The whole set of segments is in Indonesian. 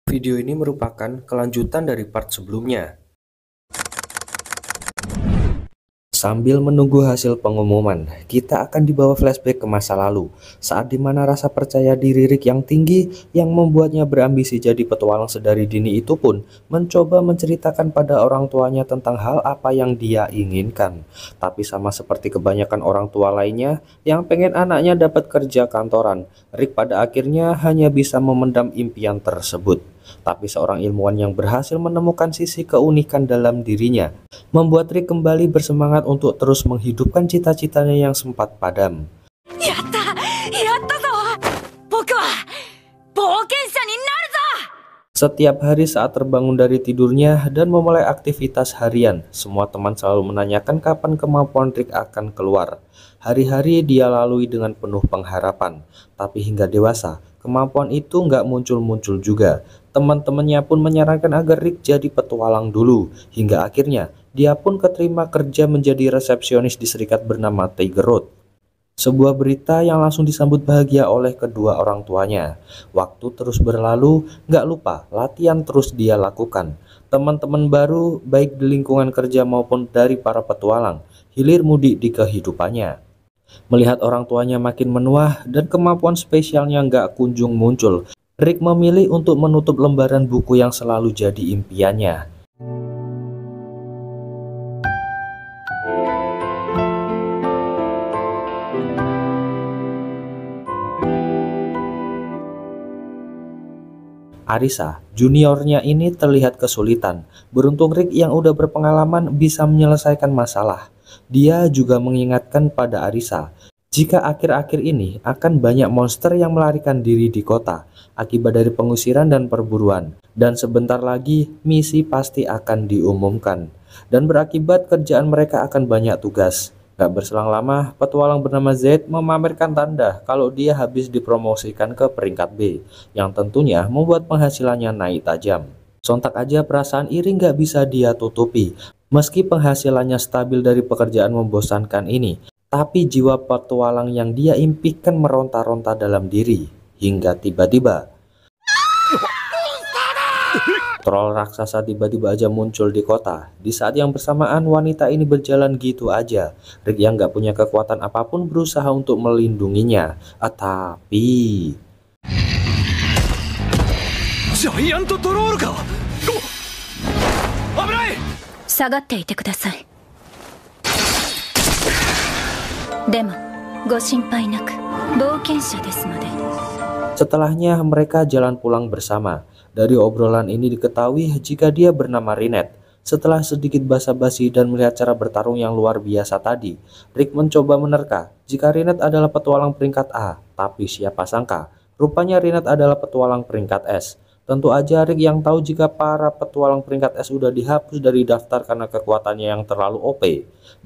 Video ini merupakan kelanjutan dari part sebelumnya. Sambil menunggu hasil pengumuman, kita akan dibawa flashback ke masa lalu, saat dimana rasa percaya diri Rick yang tinggi yang membuatnya berambisi jadi petualang sedari dini itu pun mencoba menceritakan pada orang tuanya tentang hal apa yang dia inginkan. Tapi sama seperti kebanyakan orang tua lainnya yang pengen anaknya dapat kerja kantoran, Rick pada akhirnya hanya bisa memendam impian tersebut. Tapi seorang ilmuwan yang berhasil menemukan sisi keunikan dalam dirinya membuat Rick kembali bersemangat untuk terus menghidupkan cita-citanya yang sempat padam. Yatta! Yatta zo! Boku wa boukensha ni naru zo! Setiap hari saat terbangun dari tidurnya dan memulai aktivitas harian, semua teman selalu menanyakan kapan kemampuan Rick akan keluar. Hari-hari dia lalui dengan penuh pengharapan, tapi hingga dewasa, kemampuan itu nggak muncul-muncul juga. Teman-temannya pun menyarankan agar Rick jadi petualang dulu, hingga akhirnya dia pun keterima kerja menjadi resepsionis di serikat bernama Tiger Road. Sebuah berita yang langsung disambut bahagia oleh kedua orang tuanya. Waktu terus berlalu, nggak lupa latihan terus dia lakukan. Teman-teman baru, baik di lingkungan kerja maupun dari para petualang, hilir mudik di kehidupannya. Melihat orang tuanya makin menua dan kemampuan spesialnya nggak kunjung muncul, Rick memilih untuk menutup lembaran buku yang selalu jadi impiannya. Arisa, juniornya ini terlihat kesulitan. Beruntung Rick yang udah berpengalaman bisa menyelesaikan masalah. Dia juga mengingatkan pada Arisa, jika akhir-akhir ini akan banyak monster yang melarikan diri di kota akibat dari pengusiran dan perburuan. Dan sebentar lagi misi pasti akan diumumkan. Dan berakibat kerjaan mereka akan banyak tugas. Gak berselang lama, petualang bernama Z memamerkan tanda kalau dia habis dipromosikan ke peringkat B, yang tentunya membuat penghasilannya naik tajam. Sontak aja perasaan iri gak bisa dia tutupi. Meski penghasilannya stabil dari pekerjaan membosankan ini, tapi jiwa petualang yang dia impikan meronta-ronta dalam diri. Hingga tiba-tiba troll raksasa tiba-tiba aja muncul di kota. Di saat yang bersamaan wanita ini berjalan gitu aja. Rick yang gak punya kekuatan apapun berusaha untuk melindunginya. Tapi ジャイアントドロールか。危ない。下がっていてください。でもご心配なく、冒険者ですので。 setelahnya mereka jalan pulang bersama. Dari obrolan ini diketahui jika dia bernama Rinette. Setelah sedikit basa-basi dan melihat cara bertarung yang luar biasa tadi, Rick mencoba menerka jika Rinette adalah petualang peringkat A. Tapi siapa sangka, rupanya Rinette adalah petualang peringkat S. Tentu aja Rick yang tahu jika para petualang peringkat S sudah dihapus dari daftar karena kekuatannya yang terlalu OP.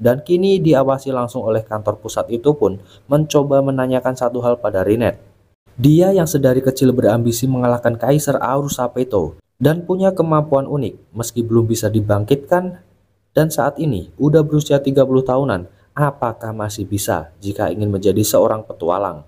Dan kini diawasi langsung oleh kantor pusat itu pun mencoba menanyakan satu hal pada Rinette. Dia yang sedari kecil berambisi mengalahkan Kaisar Aurus Sapeto dan punya kemampuan unik meski belum bisa dibangkitkan, dan saat ini udah berusia 30 tahunan, apakah masih bisa jika ingin menjadi seorang petualang?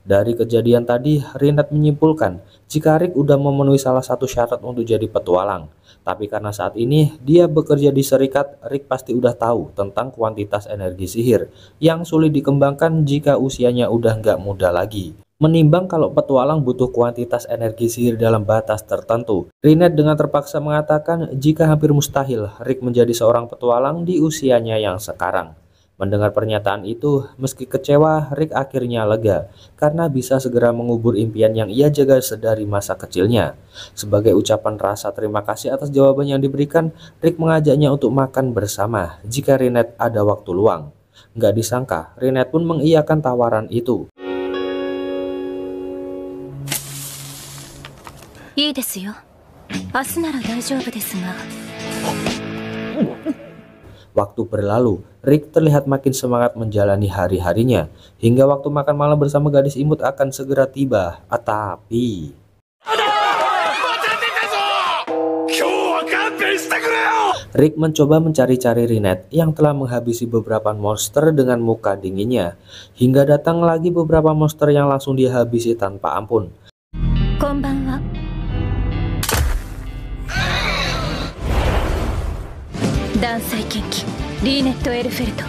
Dari kejadian tadi, Rinette menyimpulkan jika Rick udah memenuhi salah satu syarat untuk jadi petualang. Tapi karena saat ini dia bekerja di serikat, Rick pasti udah tahu tentang kuantitas energi sihir yang sulit dikembangkan jika usianya udah nggak muda lagi. Menimbang kalau petualang butuh kuantitas energi sihir dalam batas tertentu, Rinette dengan terpaksa mengatakan jika hampir mustahil Rick menjadi seorang petualang di usianya yang sekarang. Mendengar pernyataan itu, meski kecewa, Rick akhirnya lega karena bisa segera mengubur impian yang ia jaga sedari masa kecilnya. Sebagai ucapan rasa terima kasih atas jawaban yang diberikan, Rick mengajaknya untuk makan bersama jika Rinette ada waktu luang. Nggak disangka, Rinette pun mengiyakan tawaran itu. いいですよ。明日なら大丈夫ですが。 Waktu berlalu, Rick terlihat makin semangat menjalani hari-harinya, hingga waktu makan malam bersama gadis imut akan segera tiba. Tapi Rick mencoba mencari-cari Rinette yang telah menghabisi beberapa monster dengan muka dinginnya, hingga datang lagi beberapa monster yang langsung dia habisi tanpa ampun. こんばんは。断裁剣気リーネット・エルフェルト。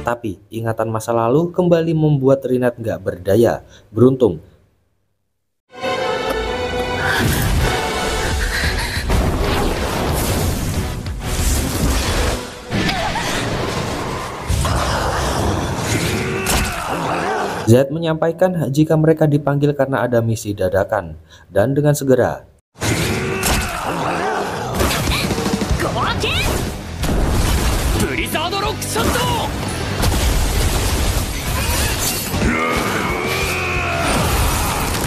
Tapi ingatan masa lalu kembali membuat Rinette nggak berdaya. Beruntung Z menyampaikan jika mereka dipanggil karena ada misi dadakan, dan dengan segera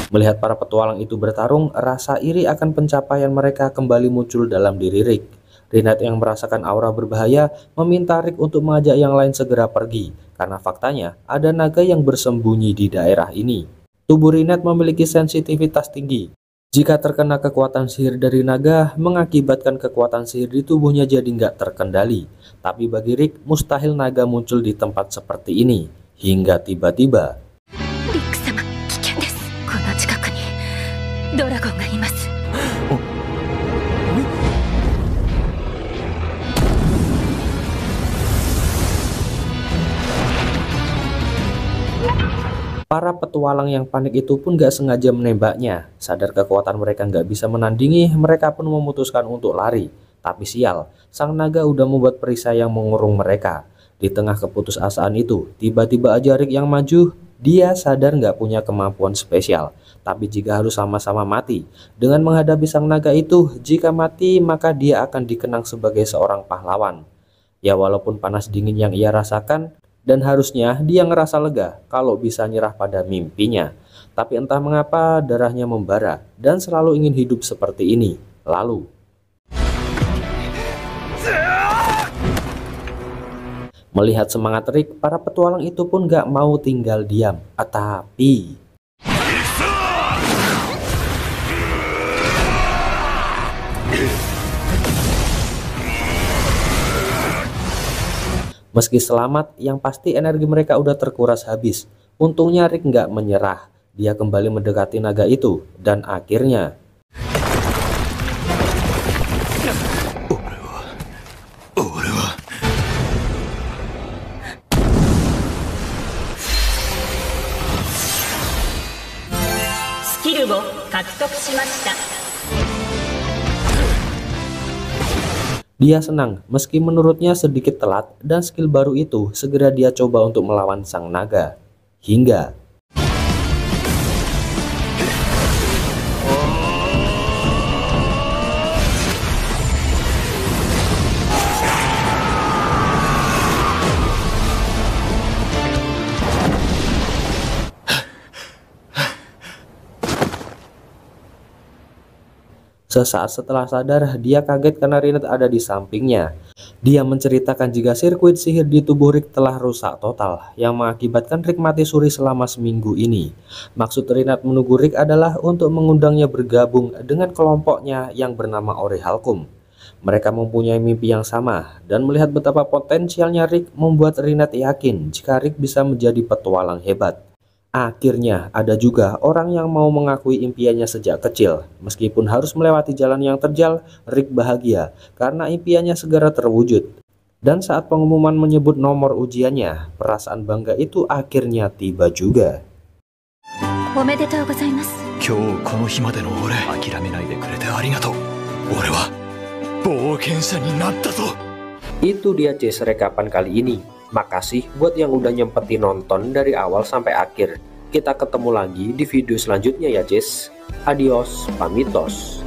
melihat para petualang itu bertarung, rasa iri akan pencapaian mereka kembali muncul dalam diri Rick. Rinette yang merasakan aura berbahaya meminta Rick untuk mengajak yang lain segera pergi, karena faktanya ada naga yang bersembunyi di daerah ini. Tubuh Rinette memiliki sensitivitas tinggi. Jika terkena kekuatan sihir dari naga, mengakibatkan kekuatan sihir di tubuhnya jadi nggak terkendali. Tapi bagi Rick, mustahil naga muncul di tempat seperti ini. Hingga tiba-tiba para petualang yang panik itu pun gak sengaja menembaknya. Sadar kekuatan mereka nggak bisa menandingi, mereka pun memutuskan untuk lari. Tapi sial, sang naga udah membuat perisai yang mengurung mereka. Di tengah keputusasaan itu, tiba-tiba aja Rick yang maju. Dia sadar nggak punya kemampuan spesial, tapi jika harus sama-sama mati dengan menghadapi sang naga itu, jika mati maka dia akan dikenang sebagai seorang pahlawan. Ya walaupun panas dingin yang ia rasakan, dan harusnya dia ngerasa lega kalau bisa nyerah pada mimpinya. Tapi entah mengapa darahnya membara dan selalu ingin hidup seperti ini. Lalu melihat semangat Rick, para petualang itu pun gak mau tinggal diam. Tapi meski selamat, yang pasti energi mereka udah terkuras habis. Untungnya Rick nggak menyerah. Dia kembali mendekati naga itu dan akhirnya dia senang meski menurutnya sedikit telat, dan skill baru itu segera dia coba untuk melawan sang naga. Hingga sesaat setelah sadar, dia kaget karena Rinette ada di sampingnya. Dia menceritakan jika sirkuit sihir di tubuh Rick telah rusak total, yang mengakibatkan Rick mati suri selama seminggu ini. Maksud Rinette menunggu Rick adalah untuk mengundangnya bergabung dengan kelompoknya yang bernama Orichalcum. Mereka mempunyai mimpi yang sama, dan melihat betapa potensialnya Rick membuat Rinette yakin jika Rick bisa menjadi petualang hebat. Akhirnya ada juga orang yang mau mengakui impiannya sejak kecil. Meskipun harus melewati jalan yang terjal, Rick bahagia karena impiannya segera terwujud. Dan saat pengumuman menyebut nomor ujiannya, perasaan bangga itu akhirnya tiba juga. Itu dia Jess rekapan kali ini. Makasih buat yang udah nyempetin nonton dari awal sampai akhir. Kita ketemu lagi di video selanjutnya ya Jess. Adios, pamitos.